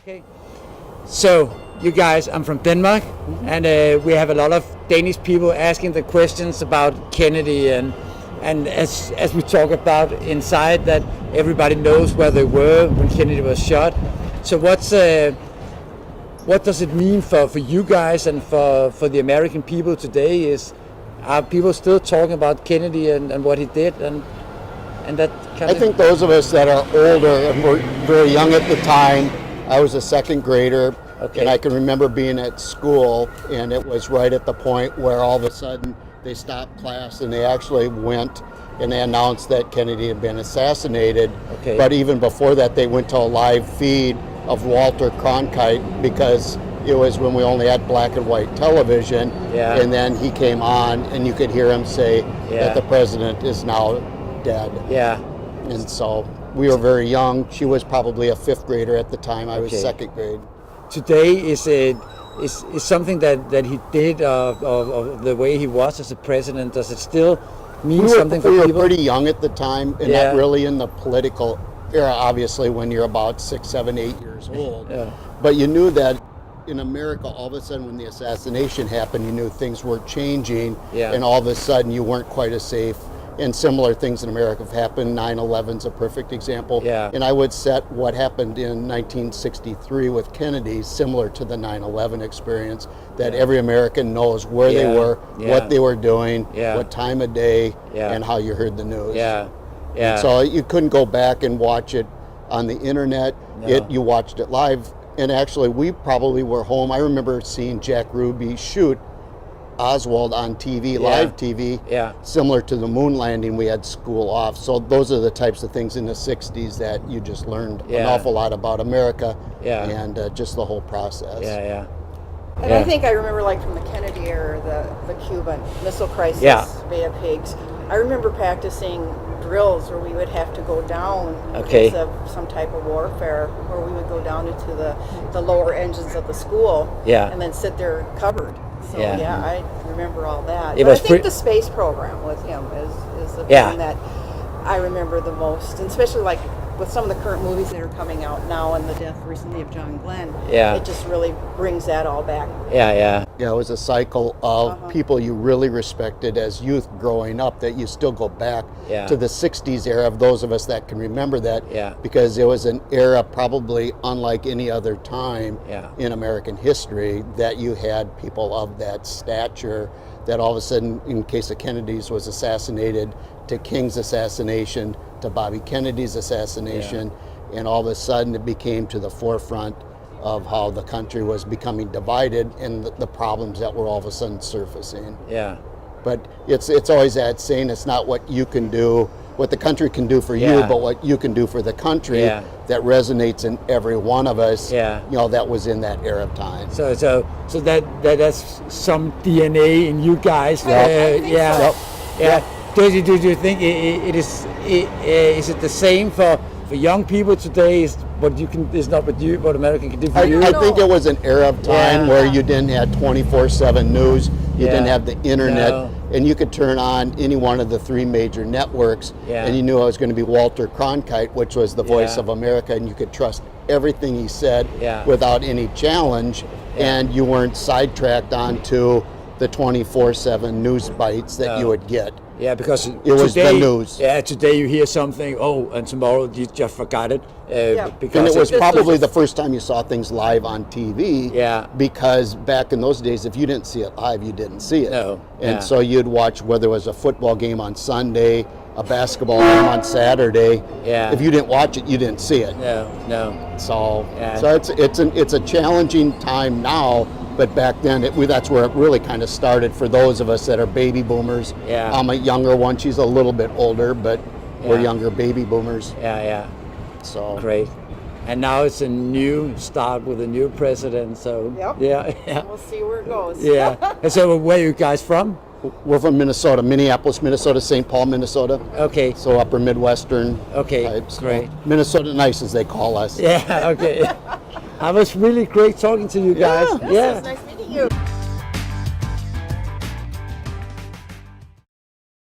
Okay. So, you guys, I'm from Denmark, and we have a lot of Danish people asking the questions about Kennedy, and as we talk about inside, that everybody knows where they were when Kennedy was shot. So, what does it mean for you guys and for the American people today? Are people still talking about Kennedy and what he did and that kind I think those of us that are older and were very young at the time, I was a second grader, and I can remember being at school, and it was right at the point where all of a sudden they stopped class and they actually went and they announced that Kennedy had been assassinated. Okay. But even before that, they went to a live feed of Walter Cronkite, because it was when we only had black and white television, and then he came on and you could hear him say that the president is now dead. Yeah. And so we were very young. She was probably a fifth grader at the time. I was second grade. Today is something that he did of the way he was as a president. Does it still mean something for people? We were pretty young at the time, and not really in the political era, obviously, when you're about 6, 7, 8 years old. But you knew that in America, all of a sudden when the assassination happened, you knew things were changing, and all of a sudden you weren't quite as safe. And similar things in America have happened. 9/11's a perfect example. And I would set what happened in 1963 with Kennedy similar to the 9/11 experience, that every American knows where they were, what they were doing, what time of day, and how you heard the news. And so you couldn't go back and watch it on the internet. You watched it live. And actually, we probably were home. I remember seeing Jack Ruby shoot Oswald on TV, live TV, similar to the moon landing. We had school off. So those are the types of things in the 60s that you just learned an awful lot about America and just the whole process. And I think I remember, like, from the Kennedy era, the Cuban Missile Crisis, Bay of Pigs. I remember practicing drills where we would have to go down in case of some type of warfare, where we would go down into the lower engines of the school and then sit there covered. So I remember all that. But I think the space program with him is the thing that I remember the most, and especially like with some of the current movies that are coming out now, and the death recently of John Glenn. It just really brings that all back. It was a cycle of people you really respected as youth growing up, that you still go back to the 60s era, of those of us that can remember that, because it was an era probably unlike any other time in American history, that you had people of that stature, that all of a sudden, in case of Kennedy's, was assassinated, to King's assassination, to Bobby Kennedy's assassination, and all of a sudden it became to the forefront of how the country was becoming divided and the problems that were all of a sudden surfacing. But it's always that saying, it's not what you can do, what the country can do for you, but what you can do for the country, that resonates in every one of us, you know, that was in that era of time. So that's some DNA in you guys. Do you think is it the same for young people today? Is not what America can do for you? I think it was an era of time where you didn't have 24/7 news, you didn't have the internet, and you could turn on any one of the 3 major networks, and you knew it was going to be Walter Cronkite, which was the voice of America, and you could trust everything he said without any challenge, and you weren't sidetracked onto the 24/7 news bites that you would get. Because it was the news. Today you hear something, and tomorrow you just forgot it. Because and it was probably the first time you saw things live on TV. Because back in those days, if you didn't see it live, you didn't see it. And so you'd watch, whether it was a football game on Sunday, a basketball game on Saturday. If you didn't watch it, you didn't see it. So it's a challenging time now. But back then, that's where it really kind of started for those of us that are baby boomers. I'm a younger one. She's a little bit older, but we're younger baby boomers. So great. And now it's a new start with a new president. So we'll see where it goes. And so where are you guys from? We're from Minnesota, Minneapolis, Minnesota, St. Paul, Minnesota. Okay. So upper Midwestern. Okay, types. great. Minnesota nice, as they call us. Okay. It was really great talking to you guys. It's nice